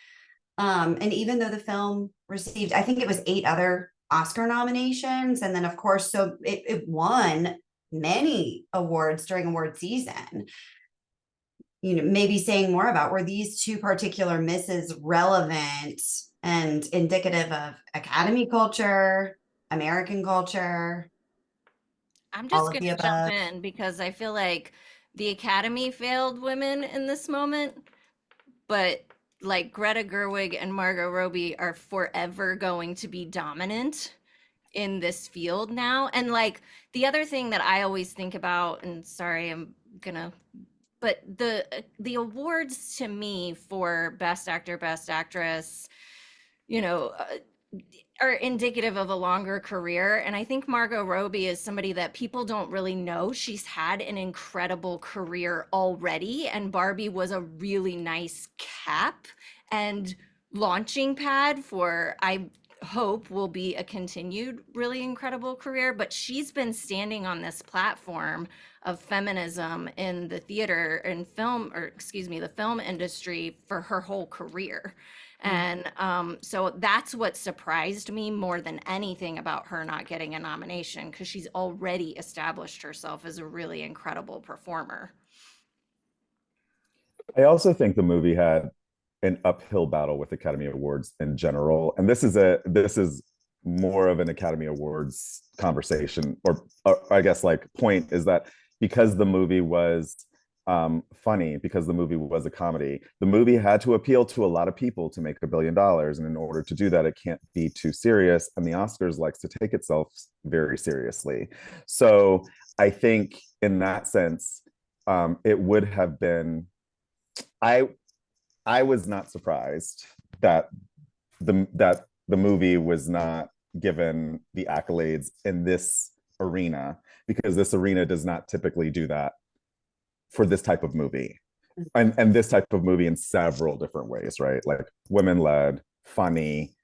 And even though the film received, I think it was 8 other Oscar nominations, and then of course, so it won many awards during award season. You know, maybe saying more about, were these 2 particular misses relevant and indicative of Academy culture, American culture, I'm all just of going the to jump above? in because I feel like the Academy failed women in this moment, but like Greta Gerwig and Margot Robbie are forever going to be dominant in this field now. And like the other thing that I always think about, and sorry, but the awards to me for Best Actor, Best Actress, you know, are indicative of a longer career. And I think Margot Robbie is somebody that people don't really know. She's had an incredible career already, and Barbie was a really nice cap and launching pad for, I hope, will be a continued really incredible career. But she's been standing on this platform of feminism in the theater and film, or excuse me, the film industry for her whole career. And so that's what surprised me more than anything about her not getting a nomination, because she's already established herself as a really incredible performer. I also think the movie had an uphill battle with Academy Awards in general, and this is more of an Academy Awards conversation, or I guess like point is that because the movie was funny, because the movie was a comedy, the movie had to appeal to a lot of people to make $1 billion, and in order to do that, it can't be too serious, and the Oscars likes to take itself very seriously. So I think in that sense, it would have been, I was not surprised that the movie was not given the accolades in this arena, because this arena does not typically do that for this type of movie, and this type of movie in several different ways, right? Like women-led, funny,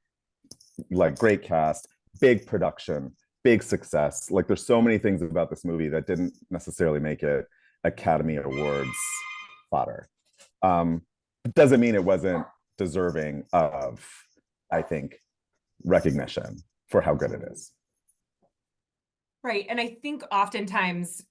like great cast, big production, big success. Like there's so many things about this movie that didn't necessarily make it Academy Awards fodder. Doesn't mean it wasn't deserving of, I think, recognition for how good it is. Right. And I think oftentimes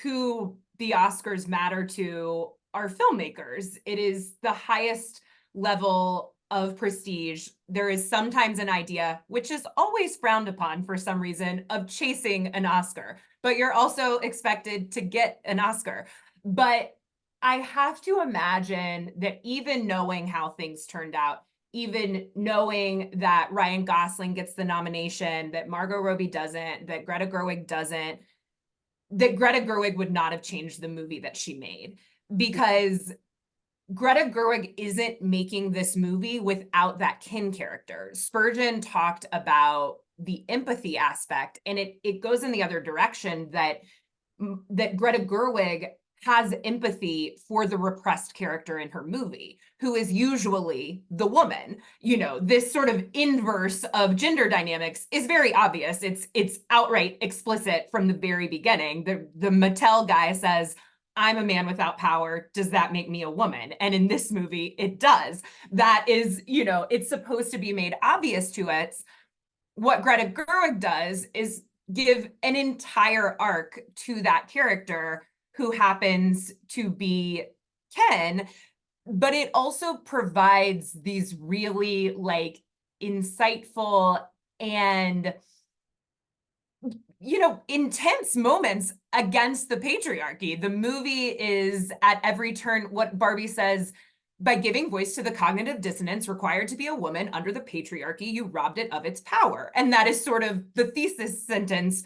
who the Oscars matter to are filmmakers. It is the highest level of prestige. There is sometimes an idea, which is always frowned upon for some reason, of chasing an Oscar, but you're also expected to get an Oscar. But I have to imagine that even knowing how things turned out, even knowing that Ryan Gosling gets the nomination, that Margot Robbie doesn't, that Greta Gerwig doesn't, that Greta Gerwig would not have changed the movie that she made, because Greta Gerwig isn't making this movie without that kin character. Spurgeon talked about the empathy aspect, and it goes in the other direction, that Greta Gerwig has empathy for the repressed character in her movie, who is usually the woman. You know, this sort of inverse of gender dynamics is very obvious. It's outright explicit from the very beginning. The Mattel guy says, I'm a man without power. Does that make me a woman? And in this movie, it does. That is, you know, it's supposed to be made obvious to us. What Greta Gerwig does is give an entire arc to that character who happens to be Ken, but it also provides these really like insightful and, you know, intense moments against the patriarchy. The movie is at every turn what Barbie says, by giving voice to the cognitive dissonance required to be a woman under the patriarchy, you robbed it of its power. And that is sort of the thesis sentence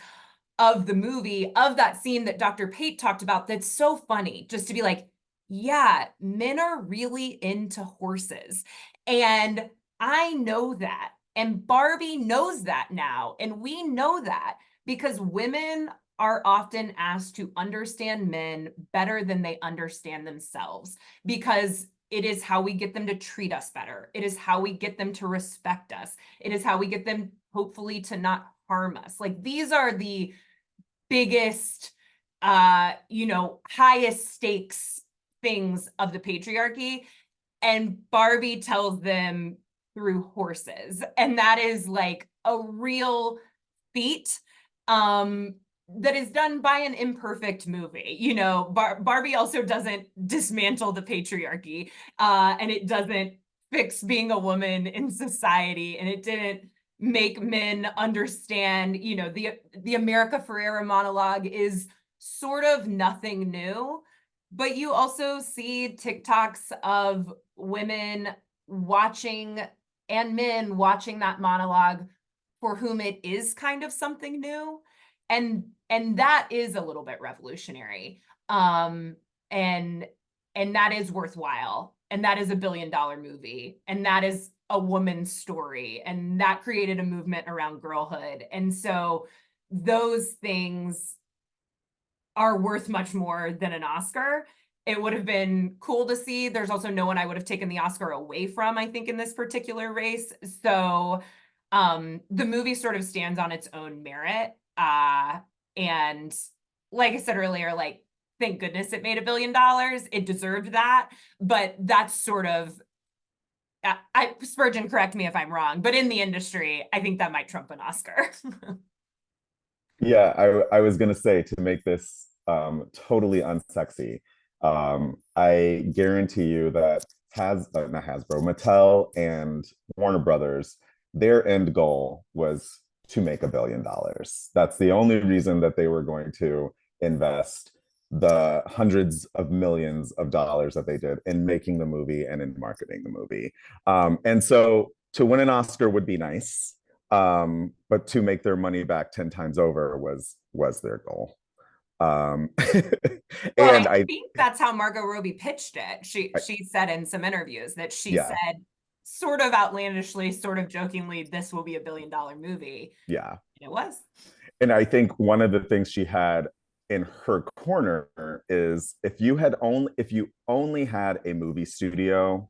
of the movie, of that scene that Dr. Pate talked about. That's so funny, just to be like, yeah, men are really into horses. And I know that. And Barbie knows that now. And we know that because women are often asked to understand men better than they understand themselves, because it is how we get them to treat us better. It is how we get them to respect us. It is how we get them, hopefully, to not harm us. Like, these are the biggest, you know, highest stakes things of the patriarchy. And Barbie tells them through horses. And that is like a real feat. That is done by an imperfect movie. You know, Barbie also doesn't dismantle the patriarchy, and it doesn't fix being a woman in society, and it didn't make men understand, you know, the America Ferrera monologue is sort of nothing new, but you also see TikToks of women watching and men watching that monologue for whom it is kind of something new. And that is a little bit revolutionary. And that is worthwhile. And that is a $1 billion movie. And that is a woman's story. And that created a movement around girlhood. And so those things are worth much more than an Oscar. It would have been cool to see. There's also no one I would have taken the Oscar away from, I think, in this particular race. So the movie sort of stands on its own merit. And like I said earlier, like, thank goodness it made $1 billion. It deserved that. But that's sort of, Spurgeon, correct me if I'm wrong, but in the industry, I think that might trump an Oscar. Yeah, I was gonna say, to make this totally unsexy, I guarantee you that not Hasbro, Mattel and Warner Brothers, their end goal was to make $1 billion. That's the only reason that they were going to invest the hundreds of millions of dollars that they did in making the movie and in marketing the movie. And so to win an Oscar would be nice, but to make their money back 10 times over was their goal. Well, And I think that's how Margot Robbie pitched it. She said in some interviews that she said, sort of outlandishly, sort of jokingly, this will be $1 billion movie. Yeah. And it was. And I think one of the things she had in her corner is if you only had a movie studio,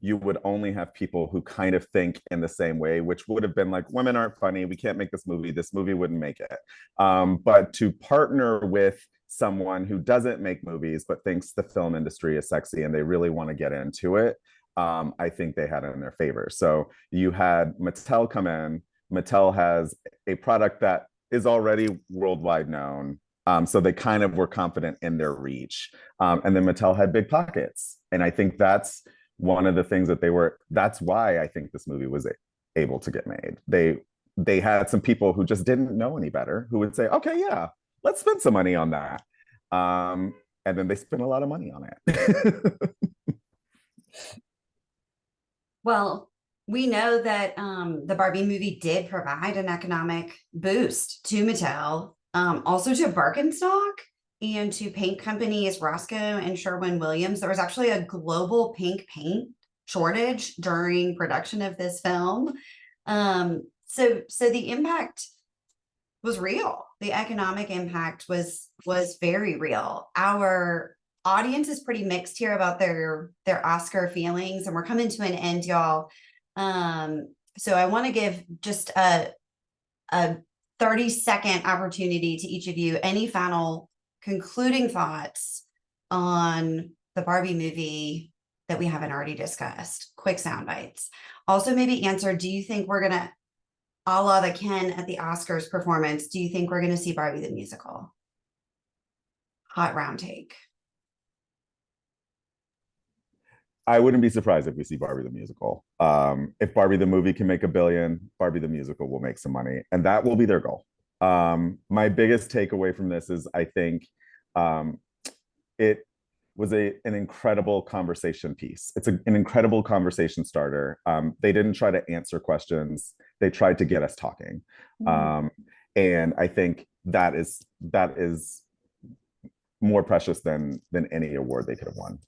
you would only have people who kind of think in the same way, which would have been like, women aren't funny, we can't make this movie wouldn't make it. But to partner with someone who doesn't make movies but thinks the film industry is sexy and they really want to get into it, I think they had it in their favor. So you had Mattel come in. Mattel has a product that is already worldwide known. So they kind of were confident in their reach. And then Mattel had big pockets. And I think that's one of the things that's why I think this movie was able to get made. They had some people who just didn't know any better who would say, okay, yeah, let's spend some money on that. And then they spent a lot of money on it. Well, we know that the Barbie movie did provide an economic boost to Mattel, also to Birkenstock and to paint companies Roscoe and Sherwin-Williams. There was actually a global pink paint shortage during production of this film. So the impact was real. The economic impact was very real. Our audience is pretty mixed here about their Oscar feelings, and we're coming to an end, y'all. So I want to give just a 30-second opportunity to each of you. Any final concluding thoughts on the Barbie movie that we haven't already discussed? Quick sound bites. Also, maybe answer, do you think we're gonna, a la the Ken at the Oscars performance, do you think we're gonna see Barbie the musical? Hot round take. I wouldn't be surprised if we see Barbie the musical. If Barbie the movie can make $1 billion, Barbie the musical will make some money, and that will be their goal. My biggest takeaway from this is I think it was an incredible conversation piece. It's an incredible conversation starter. They didn't try to answer questions. They tried to get us talking. And I think that is more precious than any award they could have won.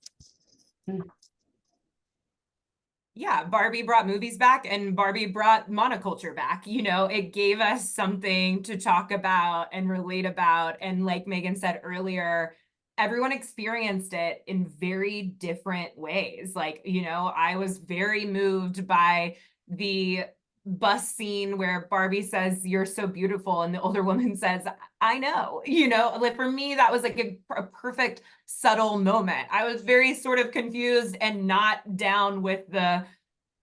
Yeah, Barbie brought movies back and Barbie brought monoculture back. You know, it gave us something to talk about and relate about. And like Maegan said earlier, everyone experienced it in very different ways. Like, you know, I was very moved by the bus scene where Barbie says, "You're so beautiful," and the older woman says, "I know." You know, like for me, that was like a perfect subtle moment. I was very sort of confused and not down with the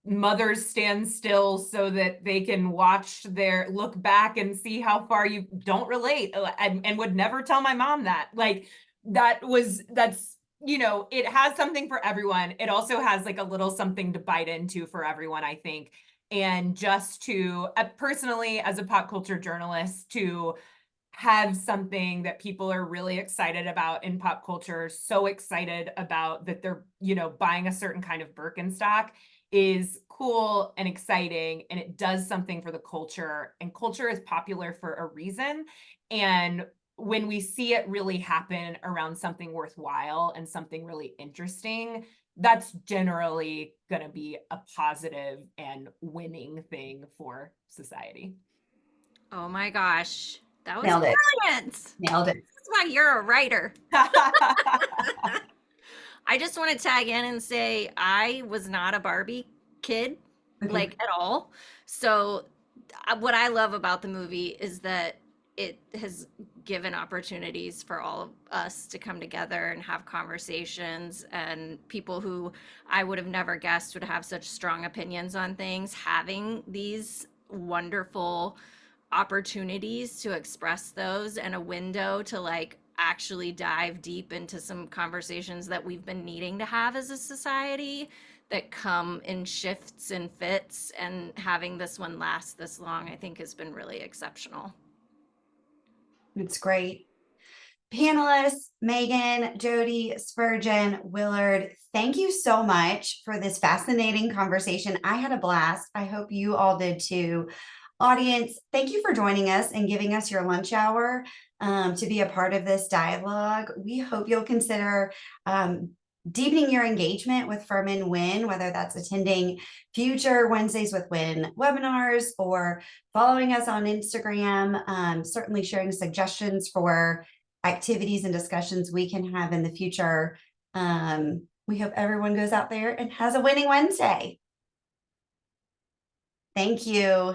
mothers stand still so that they can look back and see how far you don't relate, and would never tell my mom that. Like that's, you know, it has something for everyone. It also has like a little something to bite into for everyone, I think. And just to personally, as a pop culture journalist, to have something that people are really excited about in pop culture, so excited about that they're, you know, buying a certain kind of Birkenstock, is cool and exciting, and it does something for the culture, and culture is popular for a reason. And when we see it really happen around something worthwhile and something really interesting, that's generally going to be a positive and winning thing for society. Oh my gosh. That was Nailed it. brilliant. Nailed it. That's why you're a writer. I just want to tag in and say I was not a Barbie kid, like at all. So what I love about the movie is that it has given opportunities for all of us to come together and have conversations, and people who I would have never guessed would have such strong opinions on things, having these wonderful opportunities to express those, and a window to like actually dive deep into some conversations that we've been needing to have as a society that come in shifts and fits, and having this one last this long, I think has been really exceptional. It's great. Panelists, Maegan, Jodi, Spurgeon, Willard, thank you so much for this fascinating conversation. I had a blast. I hope you all did too. Audience, thank you for joining us and giving us your lunch hour to be a part of this dialogue. We hope you'll consider deepening your engagement with FurmanWIN, whether that's attending future Wednesdays with Win webinars or following us on Instagram, certainly sharing suggestions for activities and discussions we can have in the future. We hope everyone goes out there and has a winning Wednesday. Thank you.